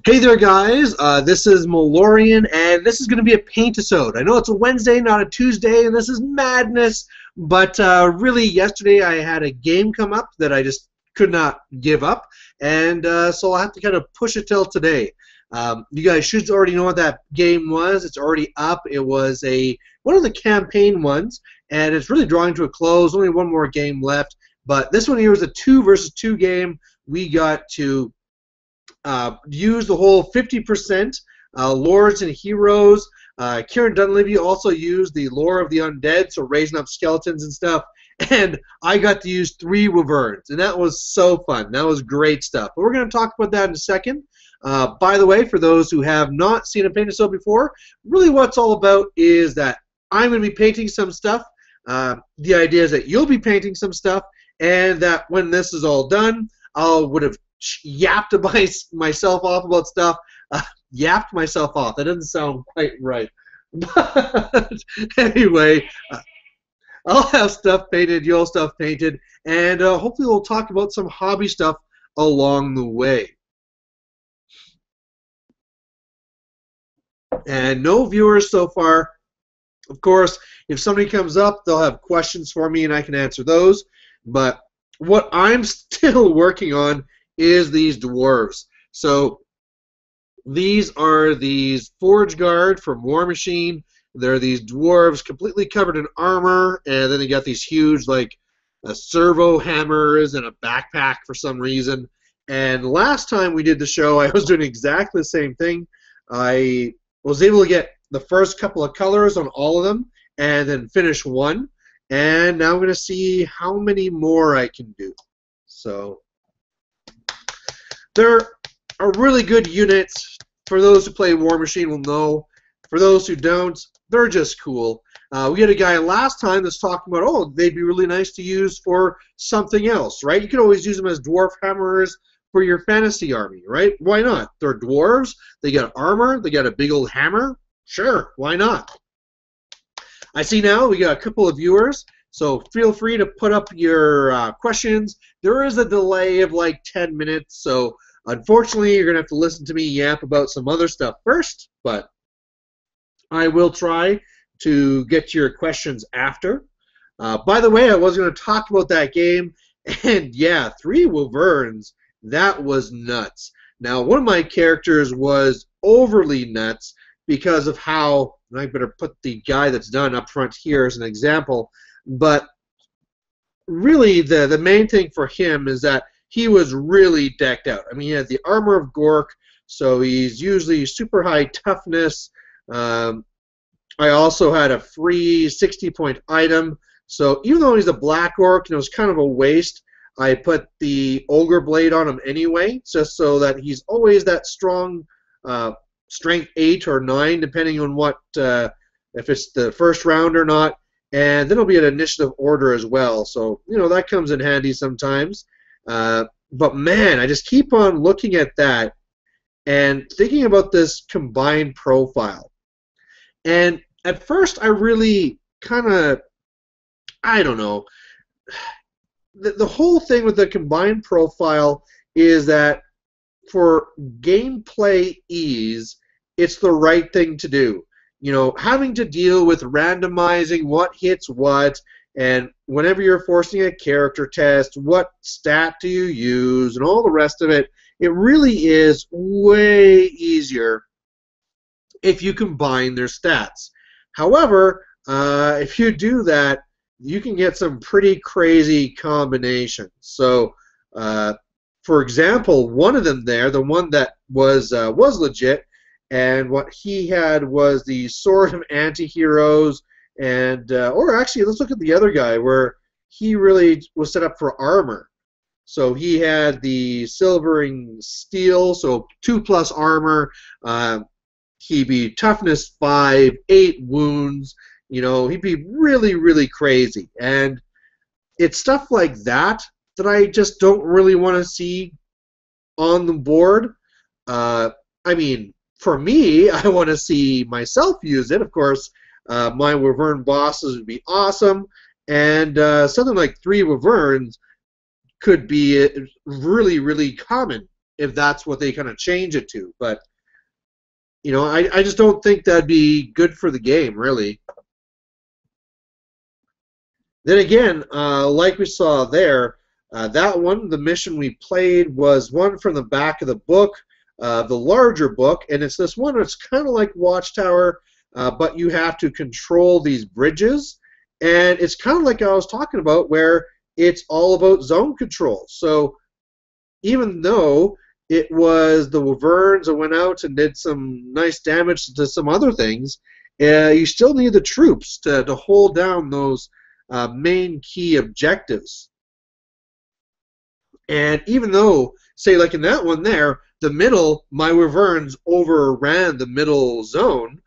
Hey there, guys. This is Malorian, and this is going to be a Paintisode. I know it's a Wednesday, not a Tuesday, and this is madness, but really, yesterday I had a game come up that I just could not give up, and so I'll have to kind of push it till today. You guys should already know what that game was. It's already up. It was one of the campaign ones, and it's really drawing to a close. Only one more game left, but this one here was a 2 versus 2 game. We got to use the whole 50% lords and heroes. Kieran Dunleavy also used the lore of the undead, so raising up skeletons and stuff. And I got to use 3 wyverns, and that was so fun. That was great stuff. But we're going to talk about that in a second. By the way, for those who have not seen a Paintisode before, really what it's all about is that I'm going to be painting some stuff. The idea is that you'll be painting some stuff, and that when this is all done, I would have yapped myself off about stuff. Yapped myself off. That doesn't sound quite right. But anyway, I'll have stuff painted, you'll have stuff painted, and hopefully we'll talk about some hobby stuff along the way. And no viewers so far. Of course, if somebody comes up, they'll have questions for me and I can answer those. But what I'm still working on is these dwarves. So these are these Forge Guard from War Machine. They're these dwarves completely covered in armor, and then they got these huge like servo hammers and a backpack for some reason. And last time we did the show, I was doing exactly the same thing. I was able to get the first couple of colors on all of them and then finish one. And now I'm going to see how many more I can do. So they're a really good units. For those who play War Machine will know. For those who don't, they're just cool. We had a guy last time that's talking about, oh, they'd be really nice to use for something else, right? You could always use them as dwarf hammers for your fantasy army, right? Why not? They're dwarves. They got armor. They got a big old hammer. Sure, why not? I see now we got a couple of viewers, so feel free to put up your questions. There is a delay of like 10 minutes, so unfortunately you're going to have to listen to me yap about some other stuff first, but I will try to get to your questions after. By the way, I was going to talk about that game, and yeah, 3 wyverns, that was nuts. Now, one of my characters was overly nuts because of how, and I better put the guy that's done up front here as an example, but really the main thing for him is that he was really decked out. I mean, he had the armor of Gork, so he's usually super high toughness. I also had a free 60-point item, so even though he's a black orc, and it was kind of a waste, I put the ogre blade on him anyway, just so that he's always that strong, strength 8 or 9, depending on what, if it's the first round or not. And then it'll be an initiative order as well, so you know that comes in handy sometimes. But man, I just keep on looking at that and thinking about this combined profile. And at first, I really kind of, I don't know. The whole thing with the combined profile is that for gameplay ease, it's the right thing to do. You know, having to deal with randomizing what hits what, and whenever you're forcing a character test, what stat do you use, and all the rest of it, it really is way easier if you combine their stats. However, if you do that, you can get some pretty crazy combinations. So, for example, one of them there, the one that was legit, and what he had was the Sword of Anti-Heroes, and or actually, let's look at the other guy where he really was set up for armor. So he had the Silvering Steel, so 2+ armor. He'd be toughness 5, 8 wounds. You know, he'd be really, really crazy. And it's stuff like that that I just don't really want to see on the board. I mean, for me, I want to see myself use it. Of course, my wyvern bosses would be awesome. And something like 3 wyverns could be really, really common. if that's what they kind of change it to. But you know, I just don't think that'd be good for the game, really. Then again, like we saw there, that one, the mission we played, was one from the back of the book, the larger book, and it's this one that's kind of like Watchtower, but you have to control these bridges, and it's kind of like I was talking about, where it's all about zone control. So even though it was the Wyverns that went out and did some nice damage to some other things, you still need the troops to hold down those main key objectives. And even though, say, like in that one there, the middle, my Wyverns overran the middle zone,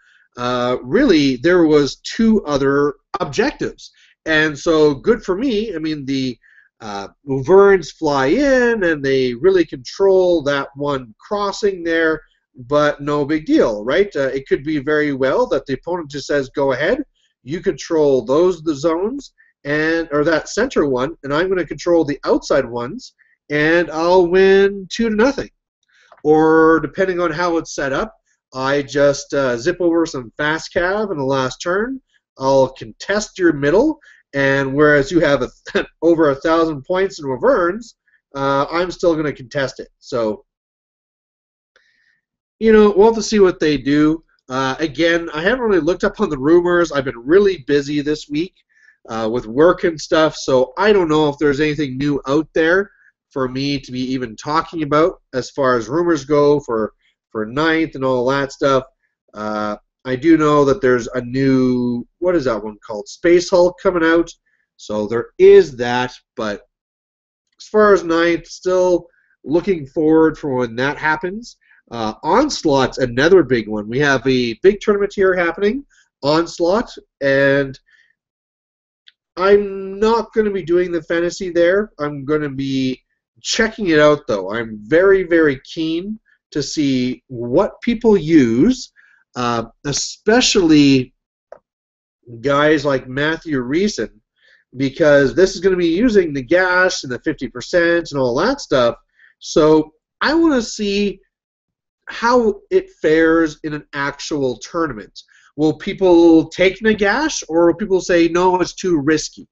really there was 2 other objectives. And so good for me. I mean, the Wyverns fly in and they really control that one crossing there, but no big deal, right? It could be very well that the opponent just says, go ahead, you control the zones, or that center one, and I'm going to control the outside ones, and I'll win 2-0. Or depending on how it's set up, I just zip over some fast cav in the last turn. I'll contest your middle, and whereas you have over 1,000 points in Wyverns, I'm still going to contest it. So, you know, we'll have to see what they do. Again, I haven't really looked up on the rumors. I've been really busy this week with work and stuff, so I don't know if there's anything new out there for me to be even talking about as far as rumors go for Ninth and all that stuff. I do know that there's a new, what is that one called? Space Hulk coming out. So there is that, but as far as Ninth, still looking forward for when that happens. Onslaught's another big one. We have a big tournament here happening, Onslaught, and I'm not going to be doing the fantasy there. I'm going to be checking it out, though. I'm very, very keen to see what people use, especially guys like Matthew Reeson, because this is going to be using Nagash and the 50% and all that stuff. So I want to see how it fares in an actual tournament. Will people take Nagash, or will people say, no, it's too risky?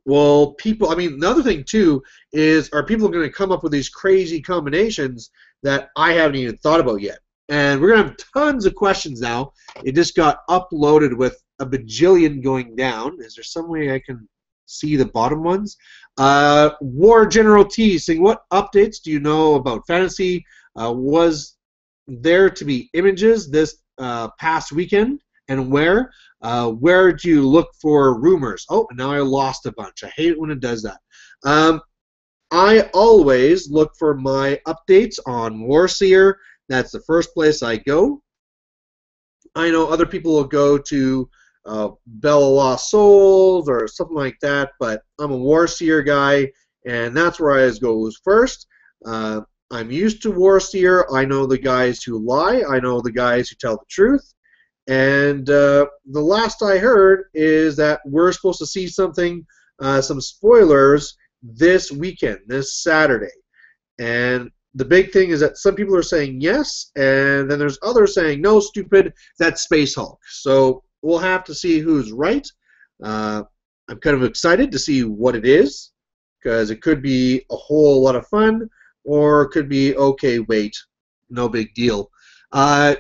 Well, people, I mean, the other thing, too, is are people going to come up with these crazy combinations that I haven't even thought about yet? And we're going to have tons of questions now. It just got uploaded with a bajillion going down. Is there some way I can see the bottom ones? War General T saying, what updates do you know about fantasy? Was there to be images this past weekend, and where? Where do you look for rumors? Oh, now I lost a bunch. I hate it when it does that. I always look for my updates on Warseer. That's the first place I go. I know other people will go to Bella Lost Souls or something like that, but I'm a Warseer guy, and that's where I always go first. I'm used to Warseer. I know the guys who lie. I know the guys who tell the truth. And the last I heard is that we're supposed to see something, some spoilers this weekend, this Saturday. And the big thing is that some people are saying yes, and then there's others saying, no, stupid, that's Space Hulk. So we'll have to see who's right. I'm kind of excited to see what it is, because it could be a whole lot of fun, or it could be, okay, wait, no big deal.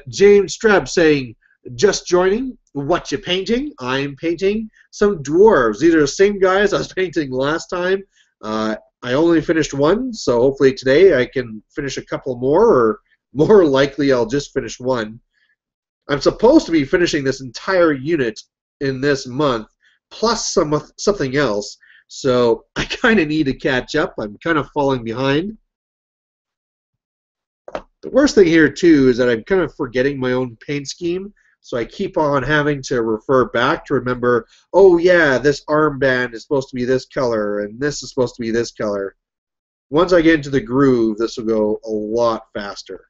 James Streb saying, just joining, what you painting? I'm painting some dwarves. These are the same guys I was painting last time. I only finished one, so hopefully today I can finish a couple more, or more likely I'll just finish one. I'm supposed to be finishing this entire unit in this month, plus something else, so I kind of need to catch up. I'm kind of falling behind. The worst thing here, too, is that I'm kind of forgetting my own paint scheme. So I keep on having to refer back to remember, oh yeah, this armband is supposed to be this color, and this is supposed to be this color. Once I get into the groove, this will go a lot faster.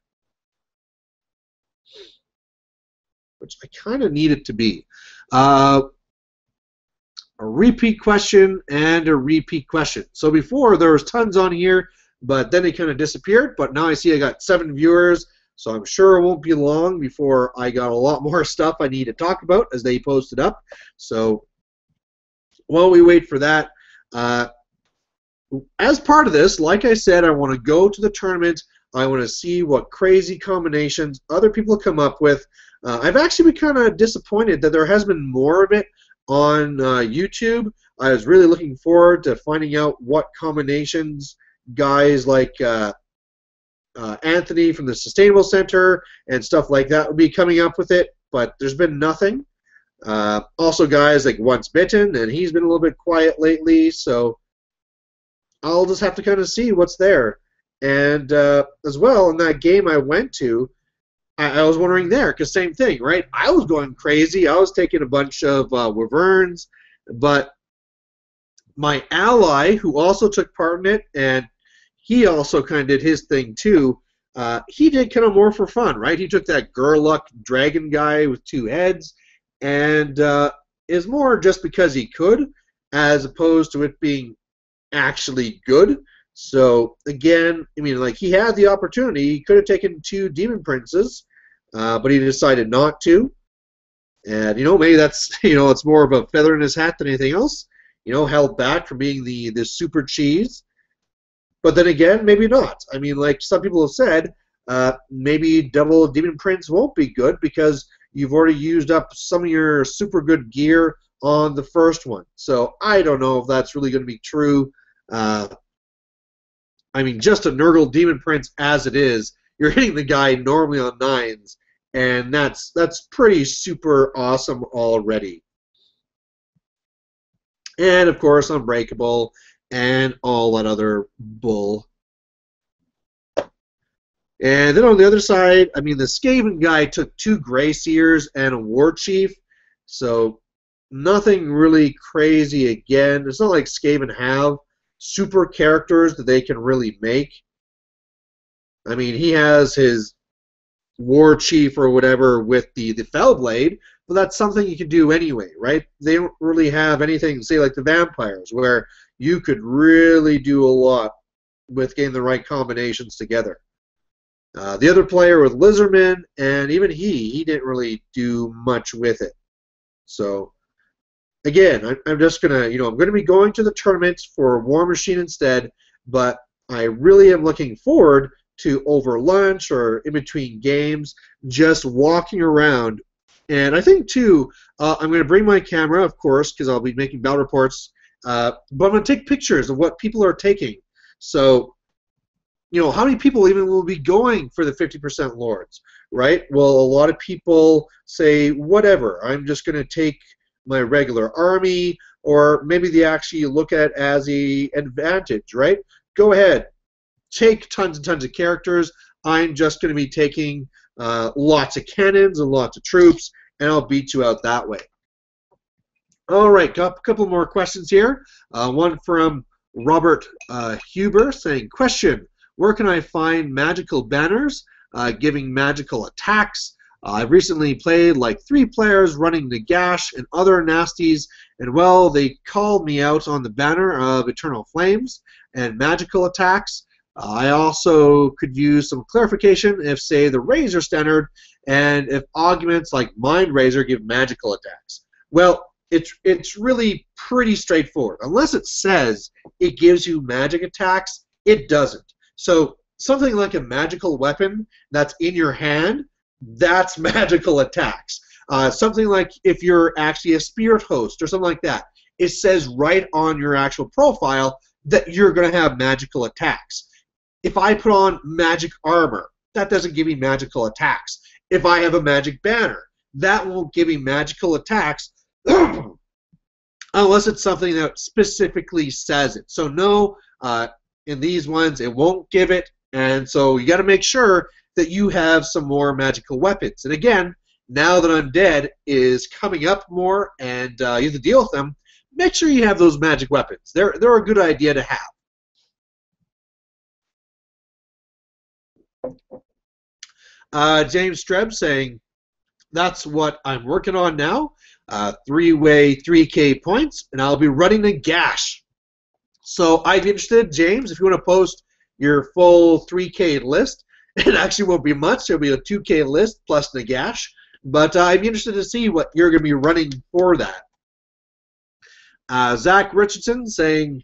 Which I kind of need it to be. A repeat question and a repeat question. So before, there was tons on here but then it kind of disappeared. But now I see I got 7 viewers, so I'm sure it won't be long before I got a lot more stuff I need to talk about as they post it up. So while we wait for that, as part of this, like I said, I want to go to the tournament. I want to see what crazy combinations other people come up with. I've actually been kind of disappointed that there has been more of it on YouTube. I was really looking forward to finding out what combinations guys like Anthony from the Sustainable Center and stuff like that would be coming up with it, but there's been nothing. Also guys like Once Bitten, and he's been a little bit quiet lately, so I'll just have to kind of see what's there. And as well, in that game I went to, I was wondering there, because same thing, right? I was going crazy. I was taking a bunch of Wyverns, but my ally, who also took part in it, and he also kind of did his thing too, he did kind of more for fun, right? He took that Gurluk dragon guy with 2 heads, and is more just because he could, as opposed to it being actually good. So again, I mean, like, he had the opportunity. He could have taken 2 demon princes, but he decided not to. And maybe that's it's more of a feather in his hat than anything else. Held back from being the super cheese. But then again, maybe not. I mean, like some people have said, maybe double demon prince won't be good because you've already used up some of your super good gear on the first one. So I don't know if that's really going to be true. I mean, just a Nurgle Demon Prince as it is, you're hitting the guy normally on 9s, and that's pretty super awesome already. And of course, Unbreakable and all that other bull. And then on the other side, I mean, the Skaven guy took 2 Grey Seers and a War Chief, so nothing really crazy again. It's not like Skaven have super characters that they can really make. I mean, he has his War Chief or whatever with the Fellblade, but that's something you can do anyway, right? They don't really have anything, say, like the Vampires, where you could really do a lot with getting the right combinations together. The other player with Lizardman, and even he didn't really do much with it. So again, I'm just gonna, I'm gonna be going to the tournaments for War Machine instead, but I really am looking forward to over lunch or in between games, just walking around. And I think too, I'm gonna bring my camera, of course, because I'll be making battle reports. But I'm gonna take pictures of what people are taking. So, how many people even will be going for the 50% Lords, right? Well, a lot of people say, whatever, I'm just gonna take my regular army, or maybe they actually look at it as an advantage, right? Go ahead, take tons and tons of characters. I'm just going to be taking lots of cannons and lots of troops, and I'll beat you out that way. All right, got a couple more questions here. One from Robert Huber saying, question, where can I find magical banners giving magical attacks? I've recently played like 3 players running Nagash and other nasties, and well, they called me out on the banner of Eternal Flames and magical attacks. I also could use some clarification if, say, the Razor standard, and if augments like Mind Razor give magical attacks. Well, it's really pretty straightforward. Unless it says it gives you magic attacks, it doesn't. So something like a magical weapon that's in your hand, that's magical attacks. Something like if you're actually a spirit host or something like that, it says right on your actual profile that you're going to have magical attacks. If I put on magic armor, that doesn't give me magical attacks. If I have a magic banner, that won't give me magical attacks unless it's something that specifically says it. So no, in these ones it won't give it, and so you got to make sure that you have some more magical weapons. And again, now that Undead is coming up more and you have to deal with them, make sure you have those magic weapons. They're a good idea to have. James Streb saying, that's what I'm working on now. 3-way 3K points, and I'll be running Nagash. So I'd be interested, James, if you want to post your full 3K list. It actually won't be much. It'll be a 2K list plus Nagash. But I'd be interested to see what you're going to be running for that. Zach Richardson saying,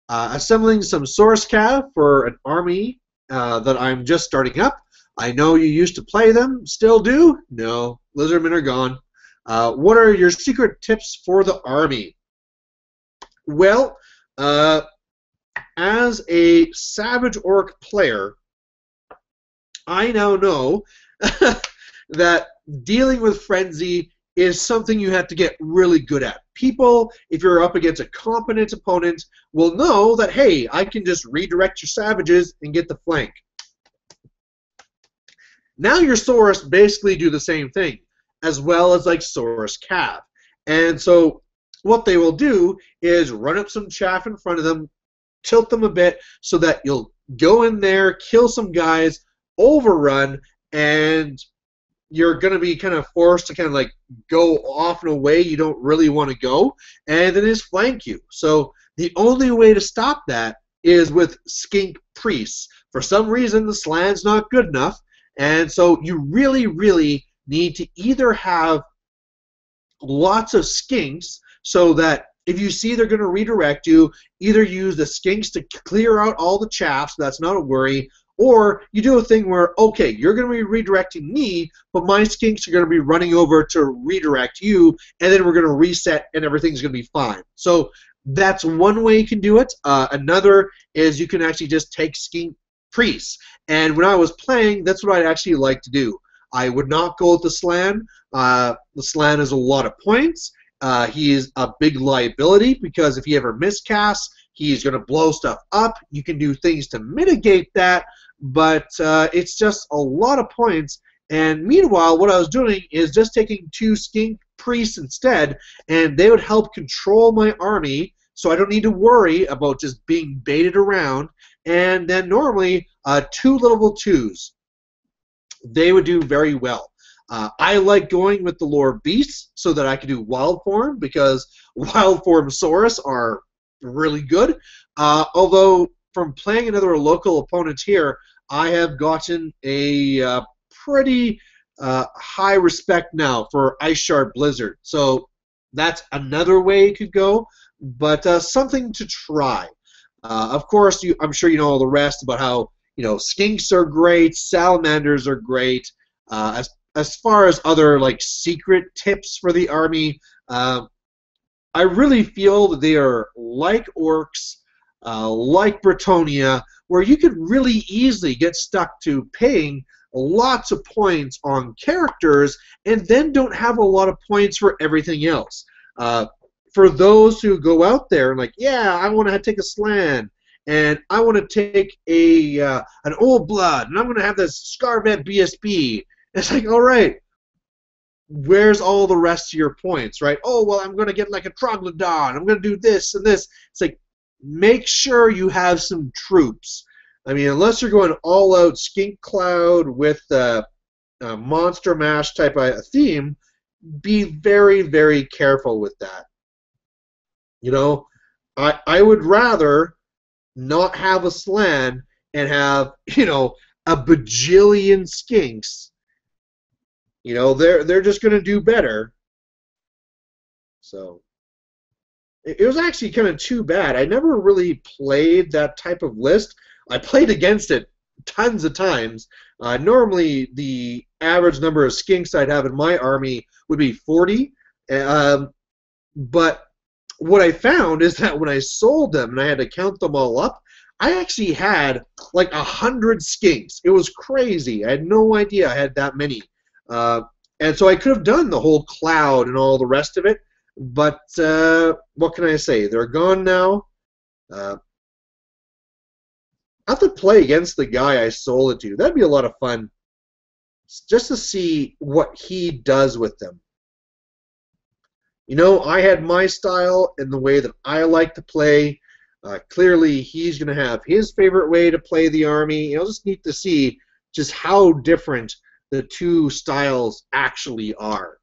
assembling some source cav for an army that I'm just starting up. I know you used to play them. Still do? No. Lizardmen are gone. What are your secret tips for the army? Well, as a Savage Orc player, I now know that dealing with Frenzy is something you have to get really good at. People, if you're up against a competent opponent, will know that, hey, I can just redirect your savages and get the flank. Now your Saurus basically do the same thing, as well as like Saurus Cav. And so what they will do is run up some chaff in front of them, tilt them a bit so that you'll go in there, kill some guys, overrun, and you're going to be kind of forced to kind of like go off in a way you don't really want to go, and then just flank you. So the only way to stop that is with skink priests. For some reason, the slan's not good enough, and so you really, really need to either have lots of skinks so that if you see they're going to redirect you, either use the skinks to clear out all the chaff, so that's not a worry, or you do a thing where, okay, you're going to be redirecting me, but my skinks are going to be running over to redirect you, and then we're going to reset and everything's going to be fine. So that's one way you can do it. Another is you can actually just take skink priests. And when I was playing, that's what I'd actually like to do. I would not go with the Slan. The Slan is a lot of points. He is a big liability because if he ever miscasts, he's going to blow stuff up. You can do things to mitigate that, but it's just a lot of points. And meanwhile, what I was doing is just taking 2 skink priests instead, and they would help control my army, so I don't need to worry about just being baited around. And then normally, 2 level 2s. They would do very well. I like going with the lore beasts so that I can do wild form because wild form Saurus are really good. Although from playing another local opponent here, I have gotten a pretty high respect now for Ice Shard Blizzard. So that's another way it could go, but something to try. Of course, I'm sure you know all the rest about how skinks are great, salamanders are great. As far as other like secret tips for the army, I really feel that they are like orcs, like Bretonia, where you could really easily get stuck to paying lots of points on characters and then don't have a lot of points for everything else. For those who go out there and like, yeah, I want to take a Slan, and I want to take an Old Blood, and I'm going to have this Scarvet BSB. It's like, all right, where's all the rest of your points, right? Oh, well, I'm going to get like a Troglodyte. I'm going to do this and this. It's like, make sure you have some troops. I mean, unless you're going all-out Skink Cloud with a Monster Mash type of theme, be very, very careful with that. I would rather not have a Slan and have, a bajillion skinks. They're just going to do better. So it was actually kind of too bad. I never really played that type of list. I played against it tons of times. Normally, the average number of skinks I'd have in my army would be 40. But what I found is that when I sold them and I had to count them all up, I actually had like 100 skinks. It was crazy. I had no idea I had that many. And so I could have done the whole cloud and all the rest of it, but what can I say? They're gone now. I have to play against the guy I sold it to. That'd be a lot of fun, just to see what he does with them. I had my style and the way that I like to play. Clearly, he's going to have his favorite way to play the army. Just neat to see just how different the two styles actually are.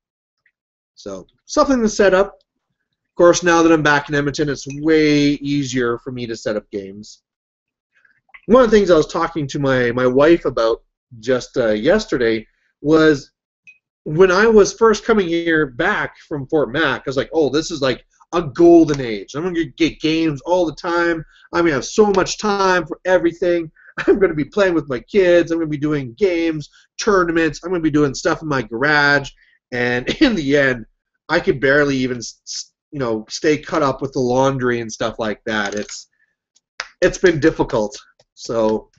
So, something to set up. Of course, now that I'm back in Edmonton, it's way easier for me to set up games. one of the things I was talking to my wife about just yesterday was when I was first coming here back from Fort Mac, I was like, oh, this is like a golden age. I'm going to get games all the time. I'm going to have so much time for everything. I'm going to be playing with my kids. I'm going to be doing games, tournaments. I'm going to be doing stuff in my garage. And in the end, I could barely even, stay cut up with the laundry and stuff like that. It's been difficult. So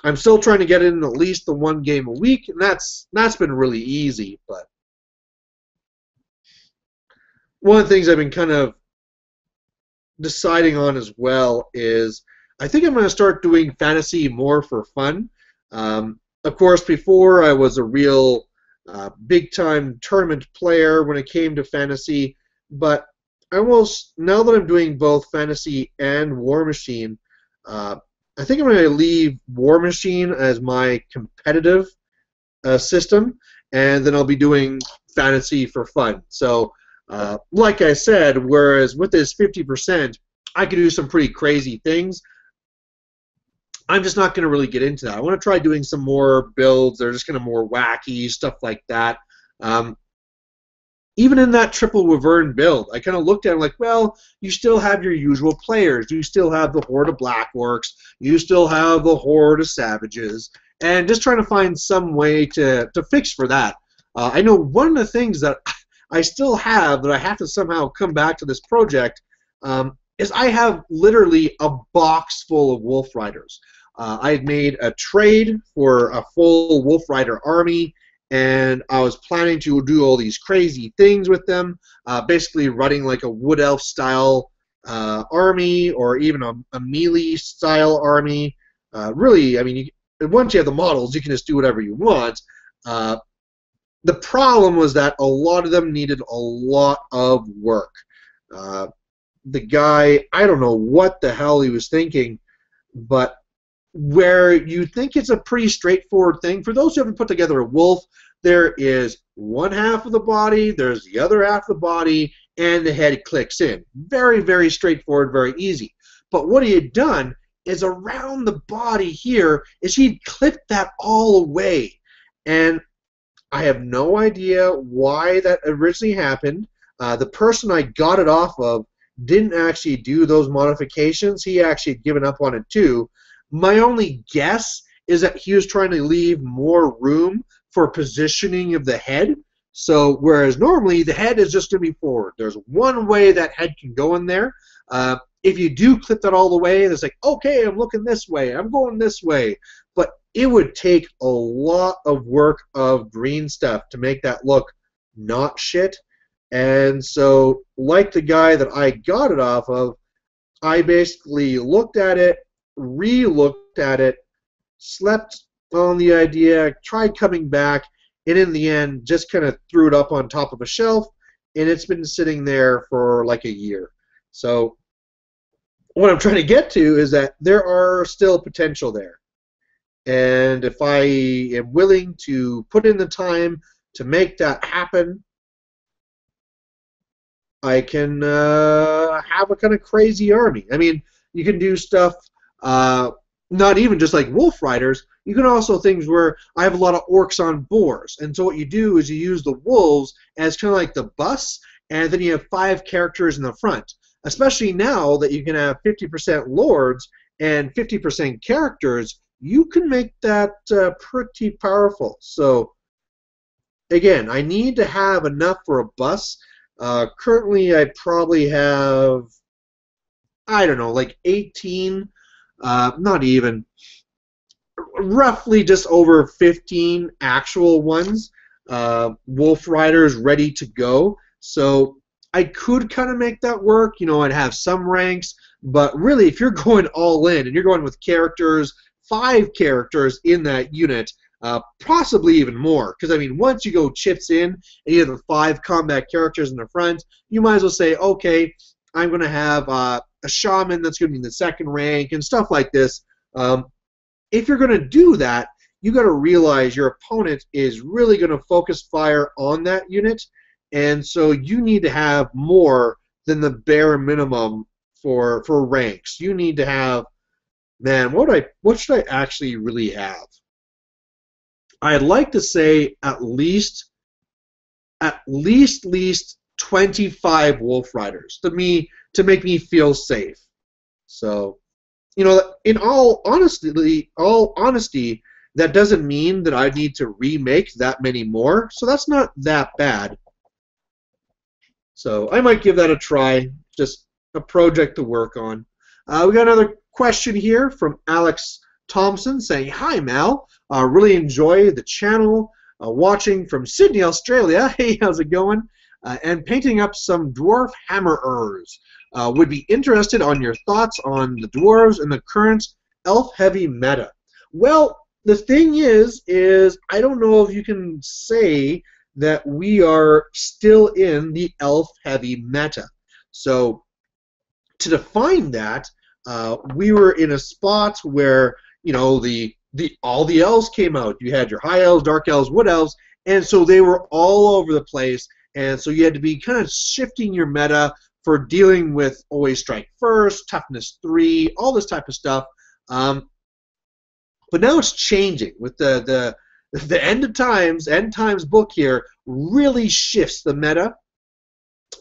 I'm still trying to get in at least the one game a week, and that's been really easy. But one of the things I've been kind of deciding on as well is I think I'm going to start doing fantasy more for fun. Of course, before I was a real big-time tournament player when it came to fantasy, but now that I'm doing both fantasy and War Machine, I think I'm going to leave War Machine as my competitive system, and then I'll be doing fantasy for fun. So, like I said, whereas with this 50%, I could do some pretty crazy things. I'm just not going to really get into that. I want to try doing some more builds that are just kind of more wacky, stuff like that. Even in that triple Wyvern build, I kind of looked at it like, well, you still have your usual players. You still have the Horde of Black Orcs. You still have the Horde of Savages. And just trying to find some way to fix for that. I know one of the things that I still have that I have to somehow come back to this project is I have literally a box full of Wolf Riders. I had made a trade for a full Wolf Rider army, and I was planning to do all these crazy things with them, basically running like a Wood Elf style army or even a melee style army. Really, I mean, once you have the models, you can just do whatever you want. The problem was that a lot of them needed a lot of work. The guy, I don't know what the hell he was thinking, but where you think it's a pretty straightforward thing, for those who haven't put together a wolf, there is one half of the body, there's the other half of the body, and the head clicks in. Very, very straightforward, very easy. But what he had done is around the body here is he'd clipped that all away. And I have no idea why that originally happened. The person I got it off of didn't actually do those modifications. He actually had given up on it too. My only guess is that he was trying to leave more room for positioning of the head. So whereas normally the head is just going to be forward. There's one way that head can go in there. If you do clip that all the way, it's like, okay, I'm looking this way, I'm going this way. But it would take a lot of work of green stuff to make that look not shit. And so, like the guy that I got it off of, I basically looked at it, re-looked at it, slept on the idea, tried coming back, and in the end just kind of threw it up on top of a shelf, and it's been sitting there for like a year. So what I'm trying to get to is that there are still potential there. And if I am willing to put in the time to make that happen, I can have a kind of crazy army. I mean, you can do stuff, not even just like Wolf Riders. You can also things where I have a lot of orcs on boars. And so what you do is you use the wolves as kind of like the bus, and then you have 5 characters in the front. Especially now that you can have 50% lords and 50% characters, you can make that pretty powerful. So, again, I need to have enough for a bus. Currently, I probably have, I don't know, like 18, not even, roughly just over 15 actual ones, Wolf Riders ready to go. So I could kind of make that work. You know, I'd have some ranks, but really, if you're going all in and you're going with characters, 5 characters in that unit, possibly even more. Because, I mean, once you go chits in and you have the 5 combat characters in the front, you might as well say, okay, I'm going to have a shaman that's going to be in the 2nd rank and stuff like this. If you're going to do that, you got to realize your opponent is really going to focus fire on that unit, and so you need to have more than the bare minimum for ranks. You need to have Man, what should I actually really have? I'd like to say at least 25 Wolf Riders to make me feel safe. So, in all honesty, that doesn't mean that I need to remake that many more. So that's not that bad. So I might give that a try. Just a project to work on. We got another question here from Alex Thompson saying, "Hi Mal, really enjoy the channel. Watching from Sydney, Australia. Hey, how's it going? And painting up some dwarf hammerers. Would be interested on your thoughts on the dwarves and the current elf-heavy meta." Well, the thing is I don't know if you can say that we are still in the elf-heavy meta. So to define that, we were in a spot where all the elves came out. You had your high elves, dark elves, wood elves, and so they were all over the place. And so you had to be kind of shifting your meta for dealing with always strike first, toughness 3, all this type of stuff. But now it's changing with the end times book here really shifts the meta.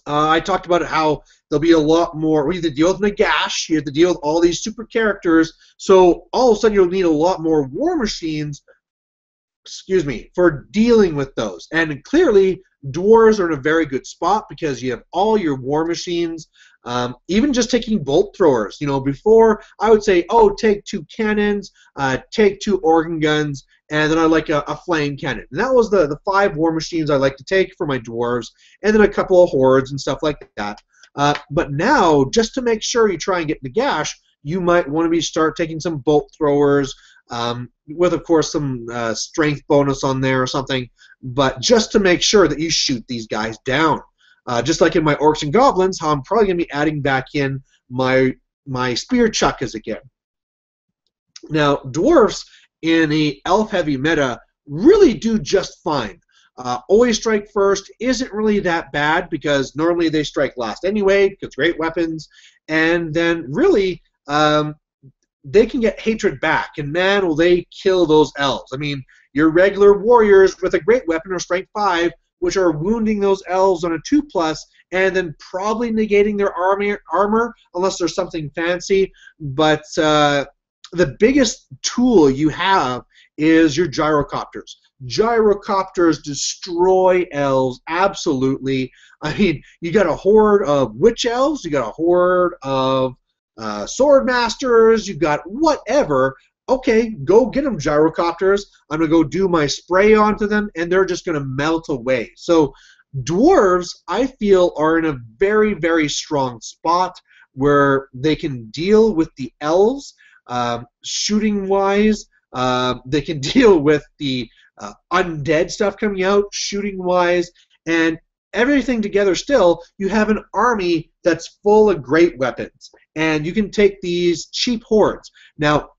I talked about how there'll be a lot more. We have to deal with Nagash. You have to deal with all these super characters. So all of a sudden you'll need a lot more war machines. For dealing with those. And clearly, dwarves are in a very good spot because you have all your war machines. Even just taking bolt throwers. Before I would say, oh, take 2 cannons, take 2 organ guns, and then I like a flame cannon. And that was the 5 war machines I like to take for my dwarves, and then a couple of hordes and stuff like that. But now, just to make sure you try and get Nagash, you might want to start taking some bolt throwers, with, of course, some strength bonus on there or something, but just to make sure that you shoot these guys down. Just like in my Orcs and Goblins, how I'm probably going to be adding back in my Spear Chuckas again. Now, Dwarfs in a elf-heavy meta really do just fine. Always strike first isn't really that bad because normally they strike last anyway because great weapons, and then really they can get hatred back, and man, will they kill those elves. I mean, your regular warriors with a great weapon or strength 5, which are wounding those elves on a 2+, and then probably negating their armor unless there's something fancy. But the biggest tool you have is your gyrocopters. Gyrocopters destroy elves, absolutely. I mean, you got a horde of witch elves, you got a horde of sword masters, you've got whatever. Okay, go get them, gyrocopters. I'm going to go do my spray onto them, and they're just going to melt away. So dwarves, I feel, are in a very, very strong spot where they can deal with the elves shooting-wise. They can deal with the undead stuff coming out shooting-wise, and everything together still, you have an army that's full of great weapons. And you can take these cheap hordes. Now,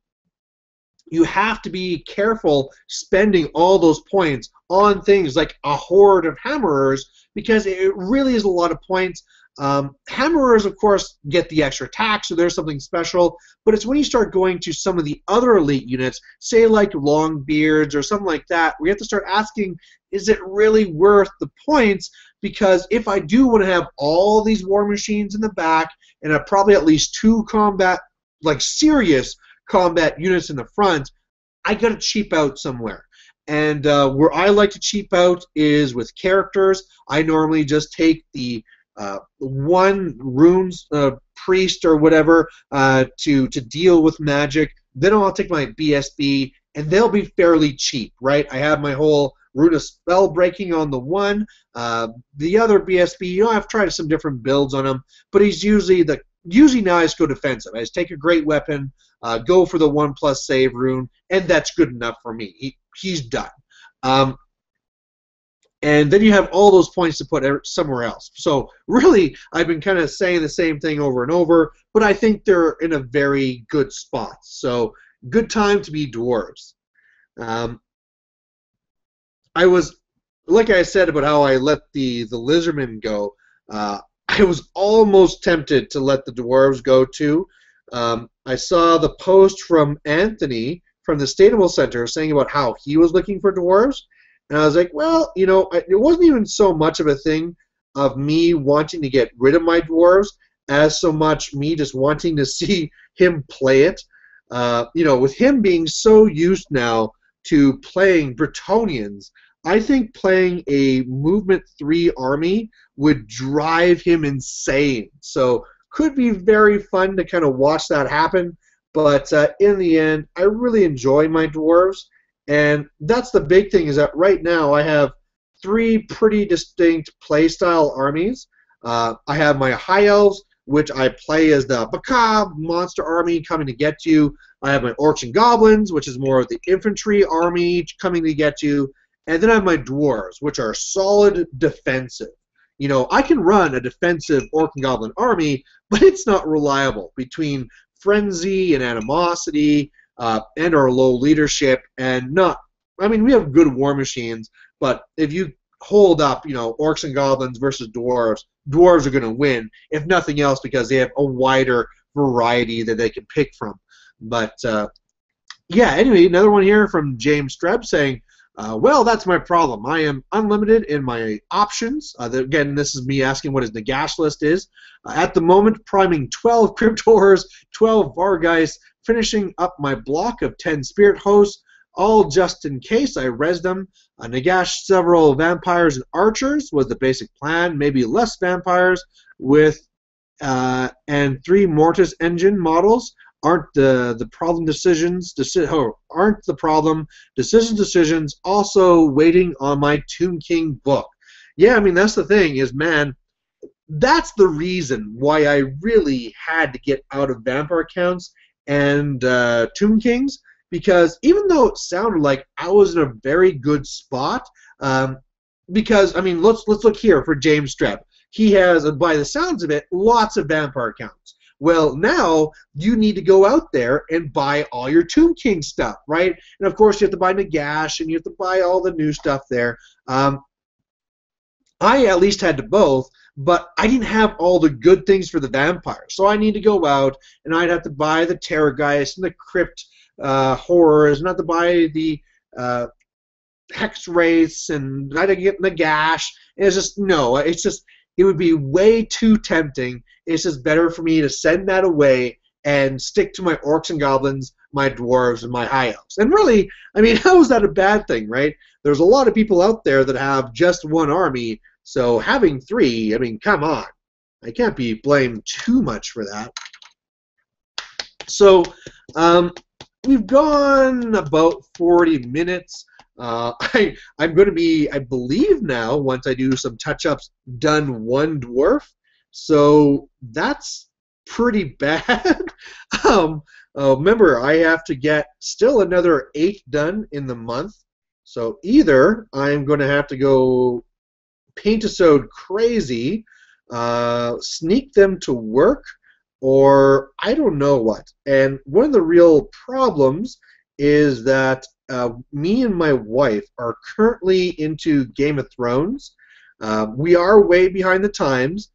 you have to be careful spending all those points on things like a horde of hammerers because it really is a lot of points. Hammerers, of course, get the extra attack, so there's something special, but it's when you start going to some of the other elite units, say like Longbeards or something like that, we have to start asking, is it really worth the points? Because if I do want to have all these war machines in the back and probably at least 2 combat, like serious combat units in the front, I got to cheap out somewhere. And where I like to cheap out is with characters. I normally just take the one runes priest or whatever to deal with magic. Then I'll take my BSB, and they'll be fairly cheap, right? I have my whole rune of spell breaking on the one. The other BSB, I've tried some different builds on him, but he's usually now I just go defensive. I just take a great weapon, go for the 1+ save rune, and that's good enough for me. He's done. And then you have all those points to put somewhere else. So really, I've been kind of saying the same thing over and over, but I think they're in a very good spot. So good time to be dwarves. I was, like I said about how I let the lizardmen go, I was almost tempted to let the dwarves go too. I saw the post from Anthony from the Statable Center saying about how he was looking for dwarves, and I was like, well, you know, it wasn't even so much of a thing of me wanting to get rid of my dwarves as so much me just wanting to see him play it. You know, with him being so used now to playing Bretonians, I think playing a Movement 3 army would drive him insane. So could be very fun to kind of watch that happen. But in the end, I really enjoy my dwarves. And that's the big thing, is that right now I have 3 pretty distinct playstyle armies. I have my High Elves, which I play as the Macabre monster army coming to get you. I have my Orcs and Goblins, which is more of the infantry army coming to get you. And then I have my Dwarves, which are solid defensive. You know, I can run a defensive Orc and Goblin army, but it's not reliable between frenzy and animosity and our low leadership and not. I mean, we have good war machines, but if you hold up, you know, Orcs and Goblins versus Dwarves, Dwarves are going to win, if nothing else, because they have a wider variety that they can pick from. But yeah, anyway, another one here from James Streb saying, well, that's my problem. I am unlimited in my options. Again, this is me asking what his Nagash list is. At the moment, priming 12 Crypt Horrors, 12 Vargeist, finishing up my block of 10 Spirit Hosts, all just in case I res them. Nagash several Vampires and Archers was the basic plan. Maybe less Vampires with and 3 Mortis engine models. Aren't the problem decisions aren't the problem decisions also waiting on my Tomb King book. Yeah, I mean, that's the thing is, man, that's the reason why I really had to get out of Vampire Counts and Tomb Kings, because even though it sounded like I was in a very good spot, because I mean, let's look here for James Streb. He has, by the sounds of it, lots of Vampire Counts. Well, now you need to go out there and buy all your Tomb King stuff, right? And of course, you have to buy Nagash and you have to buy all the new stuff there. I at least had to both, but I didn't have all the good things for the vampires. So I need to go out and I'd have to buy the Terrorgeist and the Crypt Horrors, and I have to buy the Hex Wraiths, and I had to get Nagash. And it's just, no, it's just, it would be way too tempting. It's just better for me to send that away and stick to my Orcs and Goblins, my Dwarves, and my High Elves. And really, I mean, how is that a bad thing, right? There's a lot of people out there that have just one army, so having 3, I mean, come on. I can't be blamed too much for that. So, we've gone about 40 minutes. I'm going to be, I believe now, once I do some touch-ups, done 1 dwarf. So that's pretty bad. Remember, I have to get still another 8 done in the month. So either I'm going to have to go Paintisode crazy, sneak them to work, or I don't know what. And one of the real problems is that me and my wife are currently into Game of Thrones. We are way behind the times.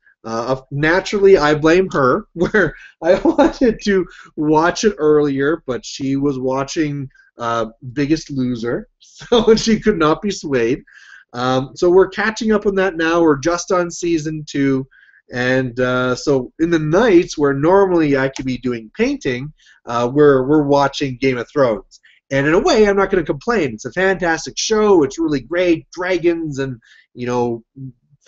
Naturally, I blame her, where I wanted to watch it earlier, but she was watching Biggest Loser, so she could not be swayed. So we're catching up on that now. We're just on season 2. And so in the nights where normally I could be doing painting, we're watching Game of Thrones. And in a way, I'm not going to complain. It's a fantastic show. It's really great. Dragons and, you know,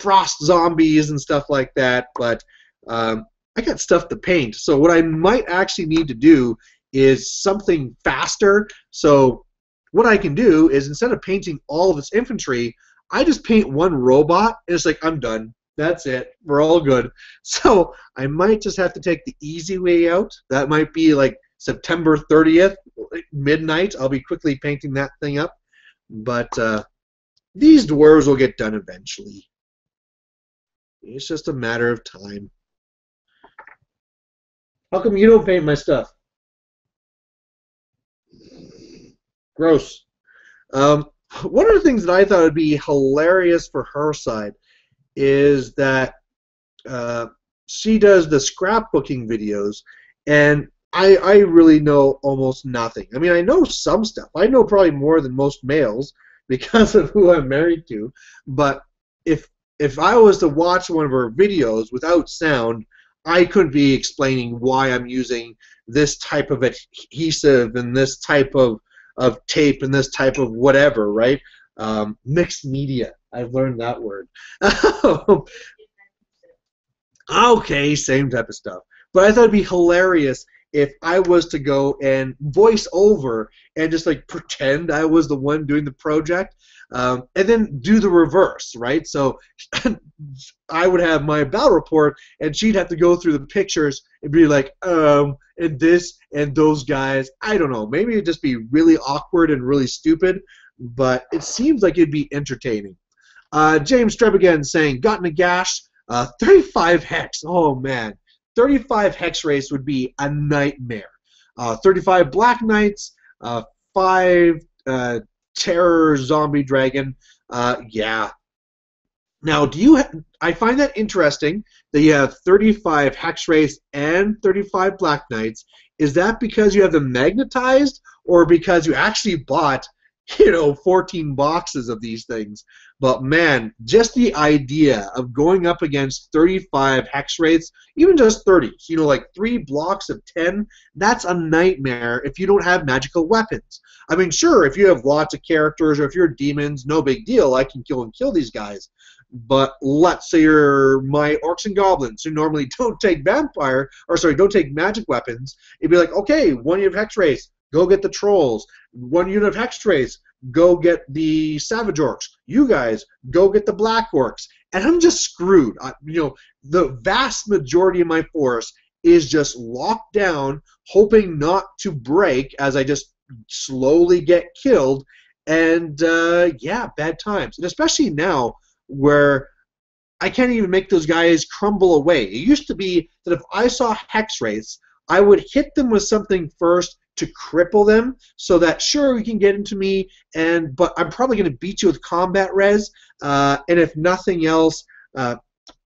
frost zombies and stuff like that. But I got stuff to paint. So what I might actually need to do is something faster. So what I can do is, instead of painting all of this infantry, I just paint 1 robot, and it's like, I'm done. That's it. We're all good. So I might just have to take the easy way out. That might be like September 30th, midnight. I'll be quickly painting that thing up. But these dwarves will get done eventually. It's just a matter of time. How come you don't paint my stuff? Gross. One of the things that I thought would be hilarious for her side is that she does the scrapbooking videos, and I really know almost nothing. I mean, I know some stuff. I know probably more than most males because of who I'm married to. But if if I was to watch one of her videos without sound, I couldn't be explaining why I'm using this type of adhesive and this type of tape and this type of whatever, right? Mixed media. I've learned that word. Okay, same type of stuff. But I thought it'd be hilarious if I was to go and voice over and just like pretend I was the one doing the project, and then do the reverse, right? So I would have my battle report, and she'd have to go through the pictures and be like, and this and those guys. I don't know. Maybe it'd just be really awkward and really stupid, but it seems like it'd be entertaining. James Trebigan saying, got Nagash, 35 hex. Oh, man. 35 hex race would be a nightmare. 35 Black Knights, 5 Terror Zombie Dragon. Yeah. Now, I find that interesting that you have 35 hex race and 35 Black Knights. Is that because you have them magnetized, or because you actually bought 14 boxes of these things? But man, just the idea of going up against 35 hex rates, even just 30, like 3 blocks of 10, that's a nightmare if you don't have magical weapons. I mean, sure, if you have lots of characters or if you're demons, no big deal. I can kill these guys. But let's say you're my orcs and goblins who normally don't take don't take magic weapons. It'd be like, okay, 1 unit of hex race, go get the trolls. 1 unit of hex race, go get the savage orcs. You guys, go get the black orcs. And I'm just screwed. The vast majority of my force is just locked down, hoping not to break as I just slowly get killed. And yeah, bad times. And especially now where I can't even make those guys crumble away. It used to be that if I saw hex race, I would hit them with something first to cripple them, so that sure you can get into me, but I'm probably going to beat you with combat res, and if nothing else,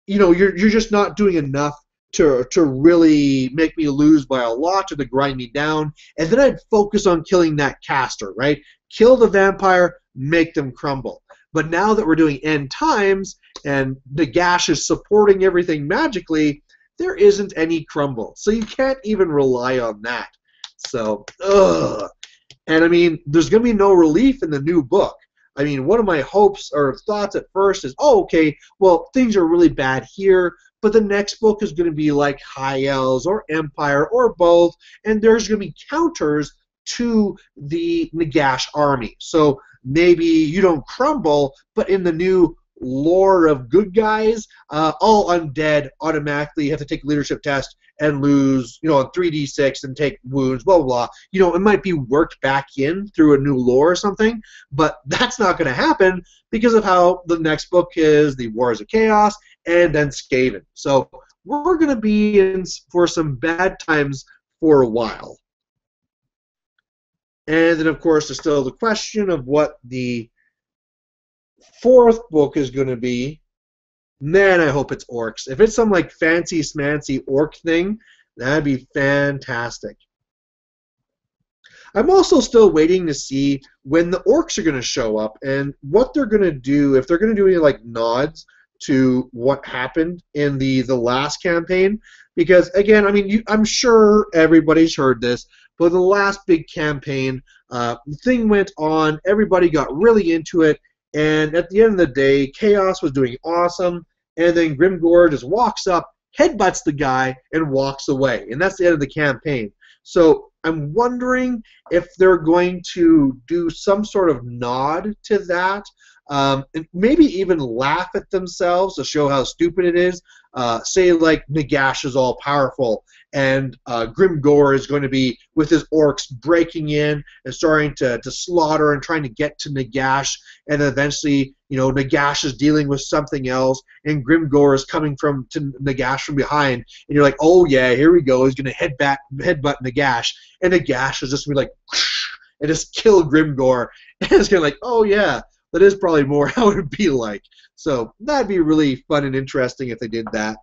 you're just not doing enough to really make me lose by a lot or to grind me down, and then I'd focus on killing that caster, right? Kill the vampire, make them crumble. But now that we're doing end times and Nagash is supporting everything magically, there isn't any crumble, so you can't even rely on that. So, ugh. And I mean, there's going to be no relief in the new book. I mean, one of my hopes or thoughts at first is, oh, okay, well, things are really bad here, but the next book is going to be like High Elves or Empire or both, and there's going to be counters to the Nagash army. So maybe you don't crumble, but in the new lore of good guys, all undead automatically have to take a leadership test and lose, on 3d6 and take wounds, blah, blah, blah. It might be worked back in through a new lore or something, but that's not going to happen because of how the next book is the Wars of Chaos and then Skaven. So we're going to be in for some bad times for a while. And then, of course, there's still the question of what the 4th book is going to be. Man, I hope it's orcs. If it's some like fancy smancy orc thing, that'd be fantastic. I'm also still waiting to see when the orcs are going to show up and what they're going to do, if they're going to do any like nods to what happened in the last campaign. Because again, I mean, I'm sure everybody's heard this, but the last big campaign, the thing went on, everybody got really into it, and at the end of the day, Chaos was doing awesome, and then Grimgor just walks up, headbutts the guy, and walks away. And that's the end of the campaign. So I'm wondering if they're going to do some sort of nod to that, and maybe even laugh at themselves to show how stupid it is. Say like Nagash is all powerful, and Grimgor is going to be with his orcs breaking in and starting to slaughter and trying to get to Nagash, and then eventually, Nagash is dealing with something else, and Grimgor is coming to Nagash from behind, and you're like, oh yeah, here we go, he's going to headbutt Nagash, and Nagash is just going to be like, and just kill Grimgor, and it's going to like, oh yeah, that is probably more how it would be like. So that'd be really fun and interesting if they did that.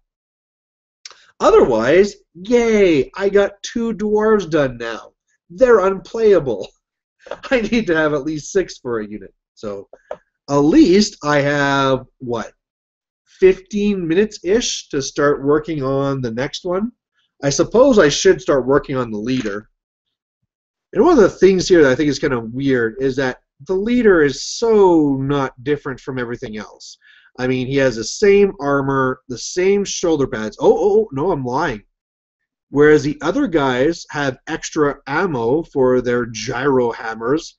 Otherwise, yay, I got 2 dwarves done now. They're unplayable. I need to have at least 6 for a unit. So at least I have, what, 15 minutes-ish to start working on the next one. I suppose I should start working on the leader. And one of the things here that I think is kind of weird is that the leader is so not different from everything else. I mean, he has the same armor, the same shoulder pads. Oh, no, I'm lying. Whereas the other guys have extra ammo for their gyro hammers,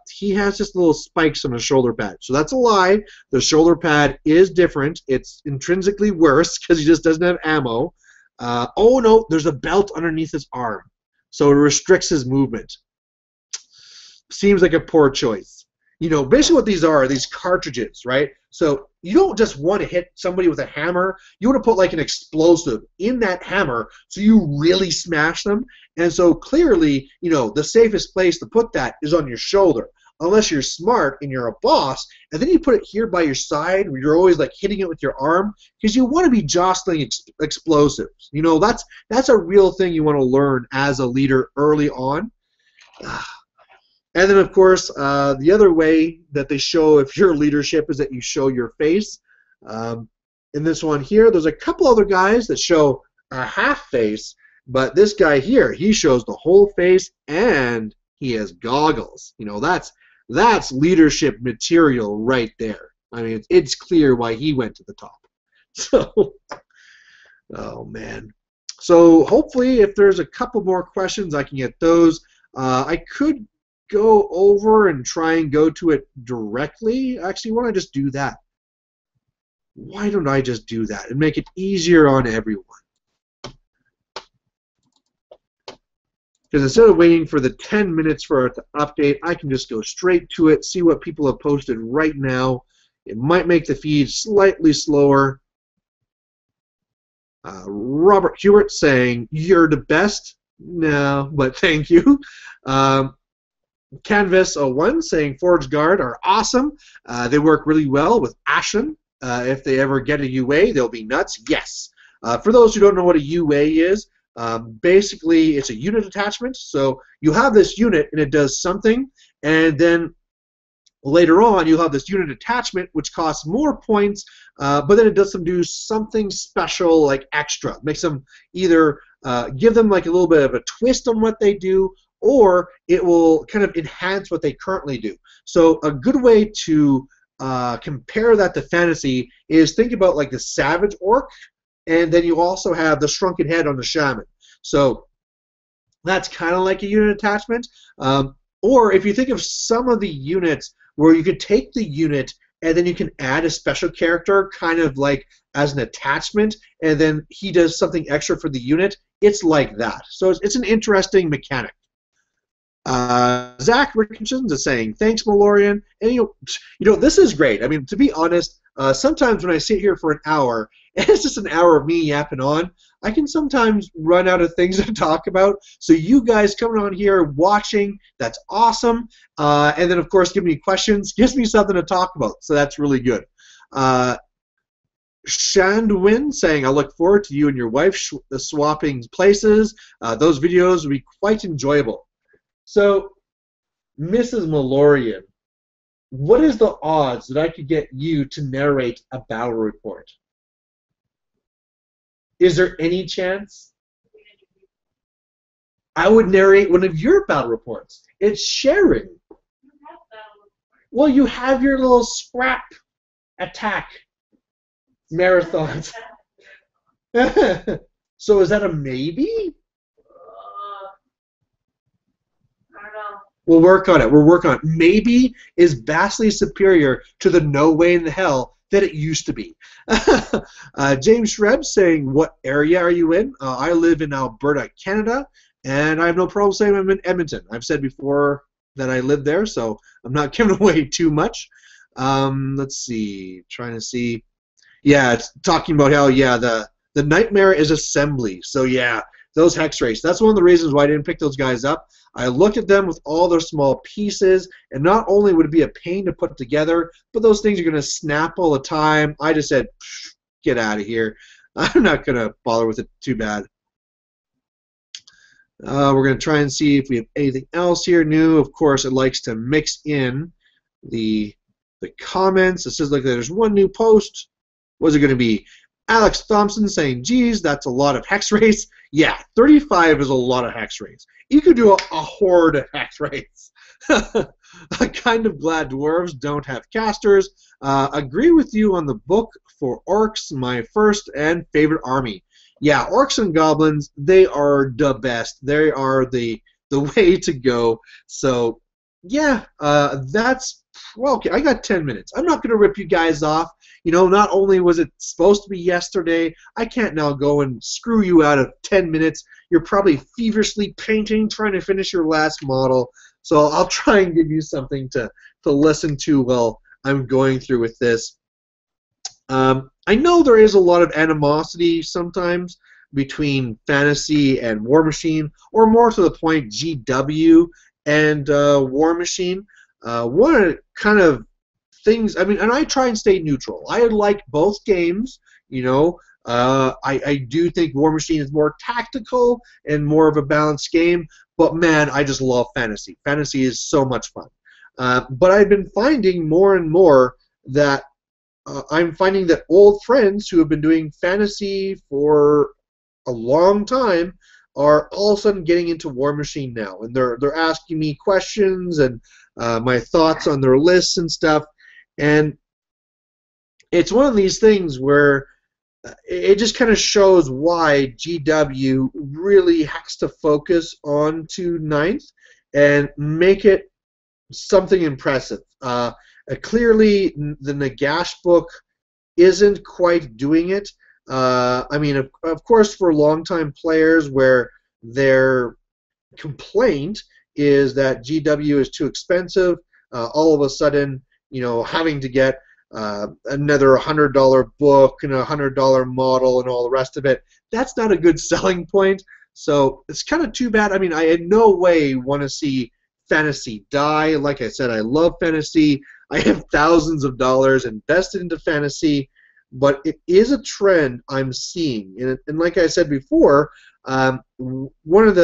he has just little spikes on his shoulder pad. So that's a lie. The shoulder pad is different. It's intrinsically worse because he just doesn't have ammo. Oh, no, there's a belt underneath his arm. So it restricts his movement. Seems like a poor choice. You know, basically what these are these cartridges, right? So you don't just want to hit somebody with a hammer. You want to put like an explosive in that hammer so you really smash them. And so clearly, you know, the safest place to put that is on your shoulder. Unless you're smart and you're a boss, and then you put it here by your side where you're always like hitting it with your arm because you want to be jostling explosives. You know, that's a real thing you want to learn as a leader early on. And then, of course, the other way that they show if your leadership is that you show your face. In this one here, there's a couple other guys that show a half face, but this guy here, he shows the whole face and he has goggles. You know, that's leadership material right there. I mean, it's clear why he went to the top. So, oh man. So hopefully, if there's a couple more questions, I can get those. I could go over and try and go to it directly. Actually, why don't I just do that? Why don't I just do that and make it easier on everyone? Because instead of waiting for the 10 minutes for it to update, I can just go straight to it, see what people have posted right now. It might make the feed slightly slower. Robert Hewitt saying, "You're the best." No, but thank you. Canvas01 saying, "Forge Guard are awesome. They work really well with Ashen. If they ever get a UA, they'll be nuts." Yes. For those who don't know what a UA is, basically it's a unit attachment. So you have this unit and it does something, and then later on you'll have this unit attachment which costs more points, but then it does do something special like extra. Makes them either give them like a little bit of a twist on what they do, or it will kind of enhance what they currently do. So a good way to compare that to fantasy is think about like the Savage Orc, and then you also have the Shrunken Head on the Shaman. So that's kind of like a unit attachment. Or if you think of some of the units where you could take the unit and then you can add a special character kind of like as an attachment, and then he does something extra for the unit, it's like that. So it's an interesting mechanic. Zach Richardson is saying, "Thanks, Malorian." And you know, this is great. I mean, to be honest, sometimes when I sit here for an hour, and it's just an hour of me yapping on, I can sometimes run out of things to talk about. So you guys coming on here, watching, that's awesome. And then, of course, giving me questions gives me something to talk about. So that's really good. Shandwin saying, "I look forward to you and your wife swapping places. Those videos will be quite enjoyable." So, Mrs. Malorian, what is the odds that I could get you to narrate a battle report? Is there any chance? I would narrate one of your battle reports. It's sharing. Well, you have your little scrap attack marathons. So is that a maybe? We'll work on it. We'll work on it. Maybe is vastly superior to the no way in the hell that it used to be. James Shreb saying, "What area are you in?" I live in Alberta, Canada, and I have no problem saying I'm in Edmonton. I've said before that I live there, so I'm not giving away too much. Let's see. Trying to see. Yeah, it's talking about how, yeah, the nightmare is assembly. So, yeah, those hex race. That's one of the reasons why I didn't pick those guys up. I looked at them with all their small pieces, and not only would it be a pain to put together, but those things are going to snap all the time. I just said, get out of here. I'm not going to bother with it too bad. We're going to try and see if we have anything else here new. Of course, it likes to mix in the comments. It says like there's one new post. What's it going to be? Alex Thompson saying, geez, that's a lot of hex rates. Yeah, 35 is a lot of hex rates. You could do a horde of hex rates. I'm kind of glad dwarves don't have casters. Agree with you on the book for orcs, my first and favorite army. Yeah, orcs and goblins, they are the best. They are the way to go. So, yeah, that's, well, okay, I got 10 minutes. I'm not going to rip you guys off. You know, not only was it supposed to be yesterday, I can't now go and screw you out of 10 minutes. You're probably feverishly painting, trying to finish your last model. So I'll try and give you something to listen to while I'm going through with this. I know there is a lot of animosity sometimes between Fantasy and War Machine, or more to the point, GW and War Machine. One of the kind of things, I mean, and I try and stay neutral. I like both games, you know. I do think War Machine is more tactical and more of a balanced game, but man, I just love Fantasy. Fantasy is so much fun. But I've been finding more and more that I'm finding that old friends who have been doing Fantasy for a long time are all of a sudden getting into War Machine now, and they're asking me questions and my thoughts on their lists and stuff, and it's one of these things where it just kind of shows why GW really has to focus on to 9th and make it something impressive. Clearly, the Nagash book isn't quite doing it. I mean, of course, for longtime players where their complaint is that GW is too expensive, all of a sudden, you know, having to get another $100 book and a $100 model and all the rest of it, that's not a good selling point. So it's kind of too bad. I mean, I in no way want to see Fantasy die. Like I said, I love Fantasy. I have thousands of dollars invested into Fantasy, but it is a trend I'm seeing. And like I said before, one of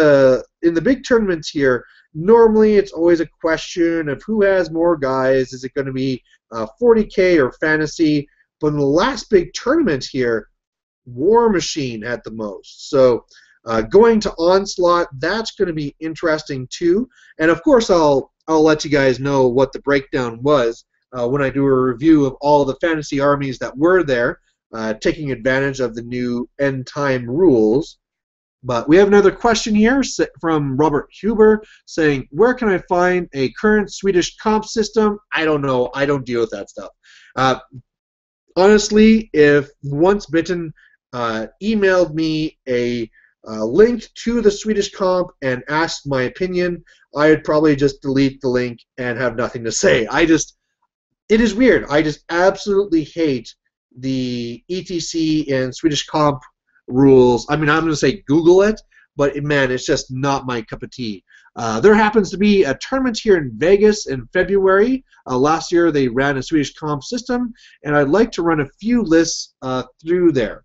in the big tournaments here, normally it's always a question of who has more guys. Is it going to be 40K or Fantasy? But in the last big tournament here, War Machine had the most. So going to Onslaught, that's going to be interesting too. And of course, I'll let you guys know what the breakdown was when I do a review of all the Fantasy armies that were there, taking advantage of the new end time rules. But we have another question here from Robert Huber saying, where can I find a current Swedish comp system? I don't know. I don't deal with that stuff. Honestly, if Once Bitten emailed me a link to the Swedish comp and asked my opinion, I'd probably just delete the link and have nothing to say. It is weird. I just absolutely hate the ETC and Swedish comp rules. I mean, I'm going to say Google it, but man, it's just not my cup of tea. There happens to be a tournament here in Vegas in February. Last year they ran a Swedish comp system, and I'd like to run a few lists through there.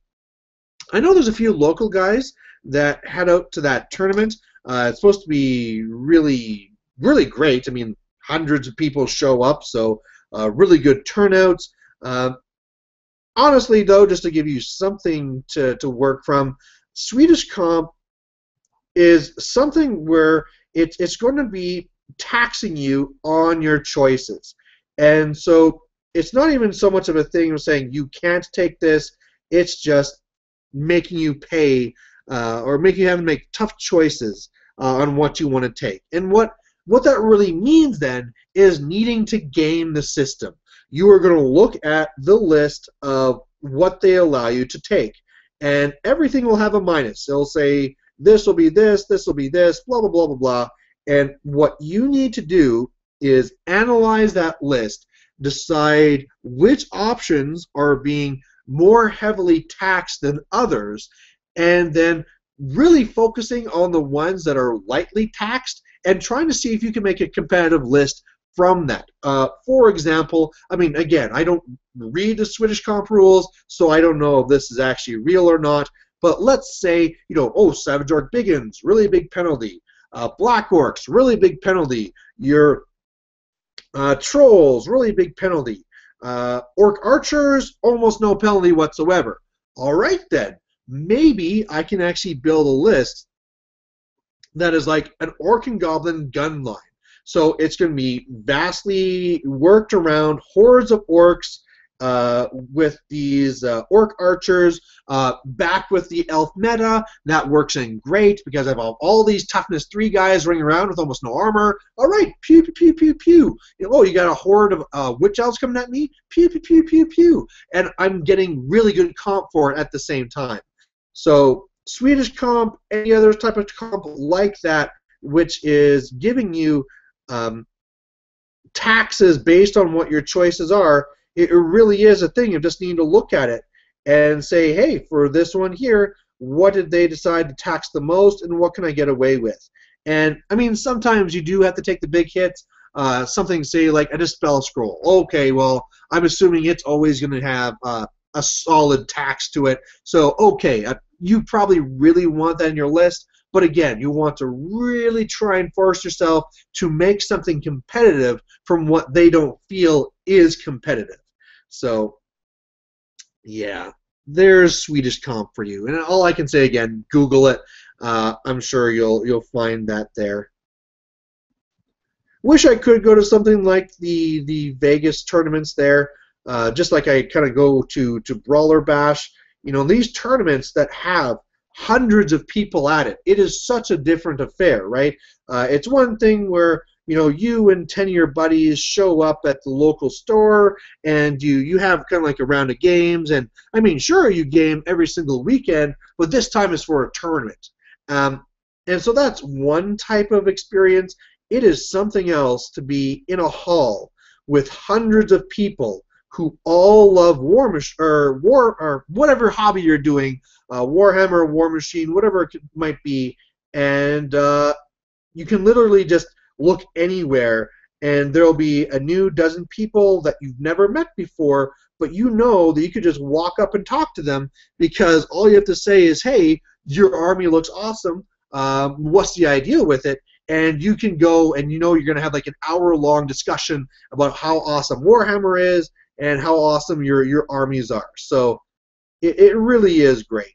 I know there's a few local guys that head out to that tournament. It's supposed to be really, really great. I mean, hundreds of people show up, so really good turnouts. Honestly, though, just to give you something to work from, Swedish comp is something where it's going to be taxing you on your choices. And so it's not even so much of a thing of saying you can't take this, it's just making you pay or making you have to make tough choices on what you want to take. And what that really means then is needing to game the system. You are going to look at the list of what they allow you to take, and everything will have a minus. They'll say this will be this will be this, blah, blah, blah, blah, blah. And what you need to do is analyze that list, decide which options are being more heavily taxed than others, and then really focusing on the ones that are lightly taxed and trying to see if you can make a competitive list from that. For example, I mean, again, I don't read the Swedish comp rules, so I don't know if this is actually real or not. But let's say, you know, oh, Savage Orc Biggins, really big penalty. Black Orcs, really big penalty. Your Trolls, really big penalty. Orc Archers, almost no penalty whatsoever. All right, then. Maybe I can actually build a list that is like an Orc and Goblin gun line. So it's going to be vastly worked around hordes of orcs with these orc archers, back with the elf meta. That works in great because I have all these toughness 3 guys running around with almost no armor. All right, pew, pew, pew, pew, pew. Oh, you got a horde of witch elves coming at me? Pew, pew, pew, pew, pew. And I'm getting really good comp for it at the same time. So Swedish comp, any other type of comp like that, which is giving you taxes based on what your choices are, it really is a thing. You just need to look at it and say, hey, for this one here, what did they decide to tax the most, and what can I get away with? And, I mean, sometimes you do have to take the big hits. Something, say, like a Dispel Scroll. Okay, well, I'm assuming it's always going to have a solid tax to it. So, okay, you probably really want that in your list. But again, you want to really try and force yourself to make something competitive from what they don't feel is competitive. So, yeah, there's Swedish comp for you. And all I can say, again, Google it. I'm sure you'll find that there. Wish I could go to something like the Vegas tournaments there, just like I kind of go to Brawler Bash. You know, these tournaments that have hundreds of people at it. It is such a different affair, right? It's one thing where, you know, you and 10 of your buddies show up at the local store and you have kind of like a round of games. And, I mean, sure, you game every single weekend, but this time is for a tournament. And so that's one type of experience. It is something else to be in a hall with hundreds of people who all love war or whatever hobby you're doing, Warhammer, War Machine, whatever it might be, and you can literally just look anywhere, and there'll be a new dozen people that you've never met before, but you know that you could just walk up and talk to them because all you have to say is, hey, your army looks awesome. What's the idea with it? And you can go and you know you're going to have like an hour-long discussion about how awesome Warhammer is and how awesome your armies are. So it really is great.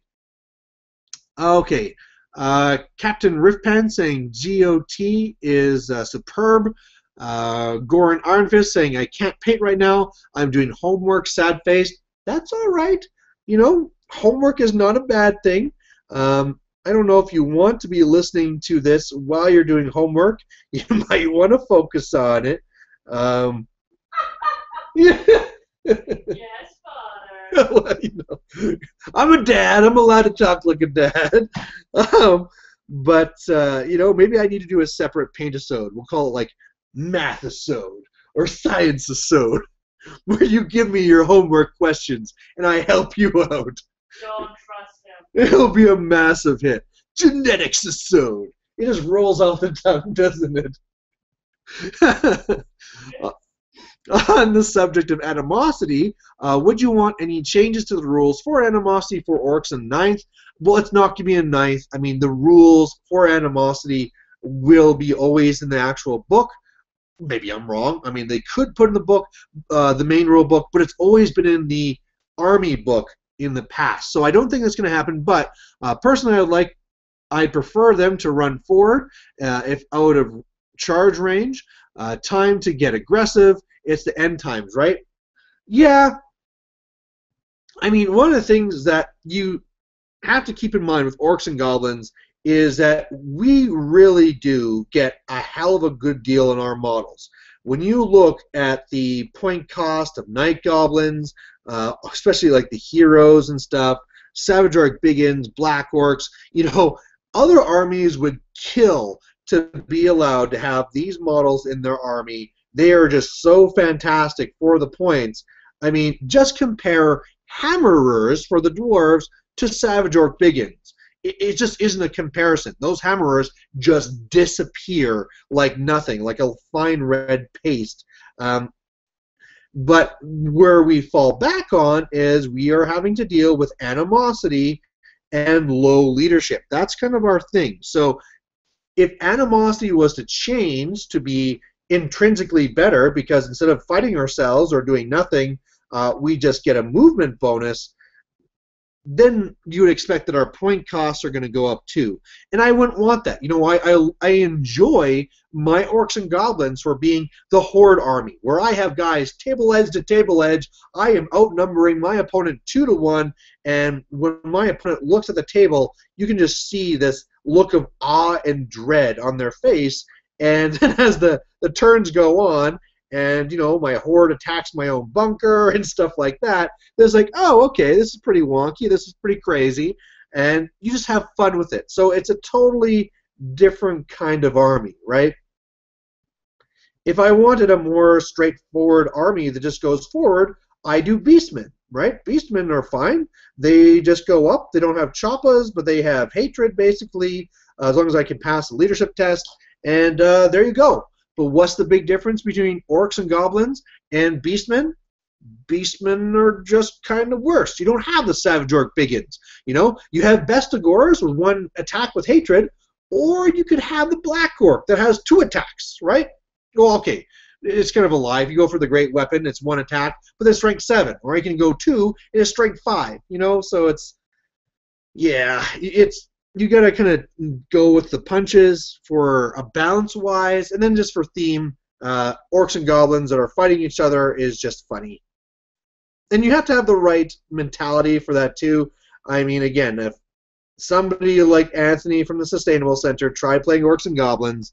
Okay, Captain Riffpan saying GOT is superb. Goran Ironfist saying I can't paint right now. I'm doing homework, sad face. That's all right. You know, homework is not a bad thing. I don't know if you want to be listening to this while you're doing homework. You might want to focus on it. Yeah. Yes, Father. Well, you know, I'm a dad. I'm allowed to talk like a dad. But you know, maybe I need to do a separate Paintisode. We'll call it like Mathisode or Scienceisode, where you give me your homework questions and I help you out. Don't trust him. It'll be a massive hit. Geneticsisode. It just rolls off the tongue, doesn't it? On the subject of animosity, would you want any changes to the rules for animosity for orcs in 9th? Well, it's not going to be in 9th. I mean, the rules for animosity will be always in the actual book. Maybe I'm wrong. I mean, they could put in the book, the main rule book, but it's always been in the army book in the past. So I don't think that's going to happen, but personally I'd prefer them to run forward if out of charge range. Time to get aggressive. It's the end times, right? Yeah. I mean, one of the things that you have to keep in mind with orcs and goblins is that we really do get a hell of a good deal in our models. When you look at the point cost of night goblins, especially like the heroes and stuff, Savage Orc Biggins, Black Orcs, you know, other armies would kill to be allowed to have these models in their army. They are just so fantastic for the points. I mean, just compare Hammerers for the Dwarves to Savage Orc Biggins. it just isn't a comparison. Those hammerers just disappear like nothing, like a fine red paste. But where we fall back on is we are having to deal with animosity and low leadership. That's kind of our thing. So if animosity was to change to be intrinsically better, because instead of fighting ourselves or doing nothing, we just get a movement bonus, then you would expect that our point costs are going to go up too. And I wouldn't want that. You know, I enjoy my orcs and goblins for being the horde army, where I have guys table edge to table edge. I am outnumbering my opponent 2-1, and when my opponent looks at the table, you can just see this look of awe and dread on their face. And then as the turns go on, and, you know, my horde attacks my own bunker and stuff like that, there's like, oh, okay, this is pretty wonky, this is pretty crazy, and you just have fun with it. So it's a totally different kind of army, right? If I wanted a more straightforward army that just goes forward, I do beastmen, right? Beastmen are fine. They just go up. They don't have choppas, but they have hatred, basically, as long as I can pass the leadership test, and there you go. But what's the big difference between orcs and goblins and beastmen? Beastmen are just kind of worse. You don't have the savage orc biggins. You know, you have bestigors with one attack with hatred, or you could have the black orc that has 2 attacks, right? Well, okay, it's kind of a lie. If you go for the great weapon, it's 1 attack, but it's strength 7, or you can go 2 and it's strength 5. You know, so it's, yeah, it's. You gotta kind of go with the punches for a balance-wise, and then just for theme, orcs and goblins that are fighting each other is just funny. And you have to have the right mentality for that too. I mean, again, if somebody like Anthony from the Sustainable Center tried playing orcs and goblins,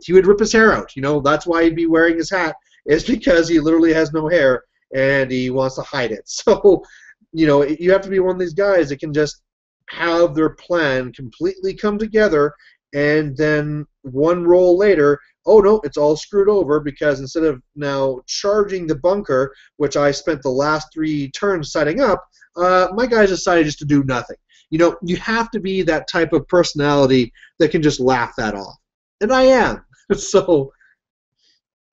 he would rip his hair out. You know, that's why he'd be wearing his hat, is because he literally has no hair and he wants to hide it. So, you know, you have to be one of these guys that can just have their plan completely come together, and then one roll later, oh no, it's all screwed over, because instead of now charging the bunker, which I spent the last 3 turns setting up, my guys decided just to do nothing. You know, you have to be that type of personality that can just laugh that off. And I am. So,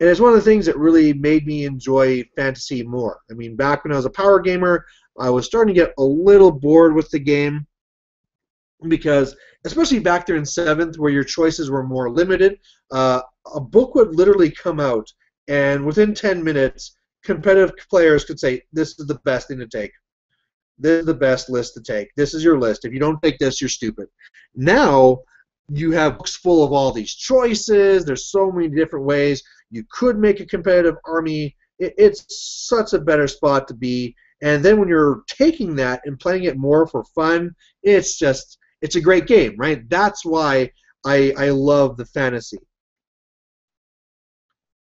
and it's one of the things that really made me enjoy fantasy more. I mean, back when I was a power gamer, I was starting to get a little bored with the game, because especially back there in 7th, where your choices were more limited, a book would literally come out, and within 10 minutes, competitive players could say, this is the best thing to take. This is the best list to take. This is your list. If you don't take this, you're stupid. Now, you have books full of all these choices. There's so many different ways you could make a competitive army. It's such a better spot to be. And then when you're taking that and playing it more for fun, it's a great game, right? That's why I love the fantasy.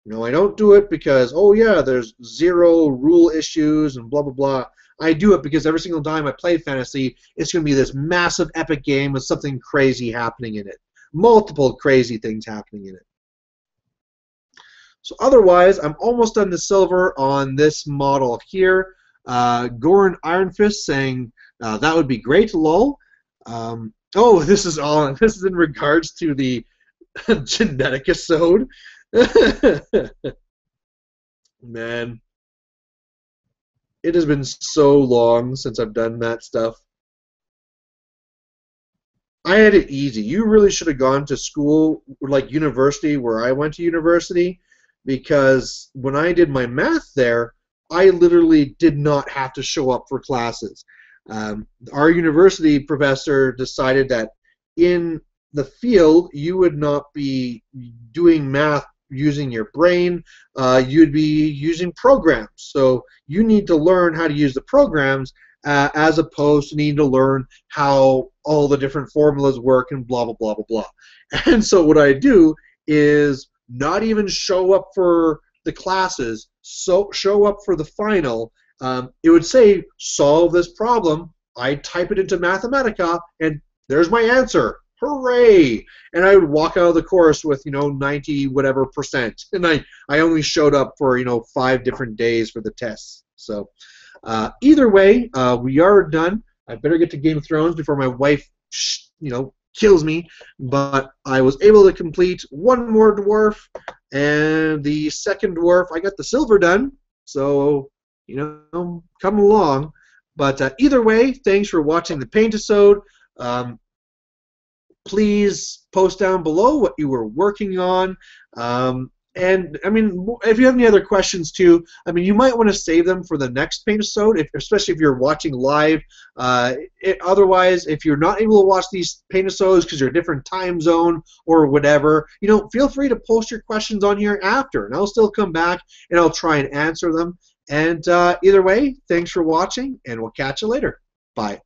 You know, I don't do it because, oh yeah, there's 0 rule issues and blah, blah, blah. I do it because every single time I play fantasy, it's going to be this massive epic game with something crazy happening in it. Multiple crazy things happening in it. So otherwise, I'm almost done to silver on this model here. Goran Ironfist saying, that would be great, lol. Oh, this is in regards to the Geneticusode. Man, it has been so long since I've done that stuff. I had it easy. You really should have gone to school, like university, where I went to university, because when I did my math there, I literally did not have to show up for classes. Our university professor decided that in the field you would not be doing math using your brain, you'd be using programs. So you need to learn how to use the programs as opposed to needing to learn how all the different formulas work and blah, blah, blah, blah, blah. And so what I do is not even show up for the classes, so show up for the final. It would say, solve this problem. I type it into Mathematica, and there's my answer. Hooray! And I would walk out of the course with, 90 whatever %. And I only showed up for, 5 different days for the tests. So either way, we are done. I better get to Game of Thrones before my wife kills me. But I was able to complete one more dwarf, and the second dwarf I got the silver done. So come along. But either way, thanks for watching the Paintisode. Please post down below what you were working on. And I mean, if you have any other questions too, I mean, you might want to save them for the next Paintisode, especially if you're watching live. Otherwise, if you're not able to watch these Paintisodes because you're a different time zone or whatever, feel free to post your questions on here after, and I'll still come back and I'll try and answer them. And either way, thanks for watching, and we'll catch you later. Bye.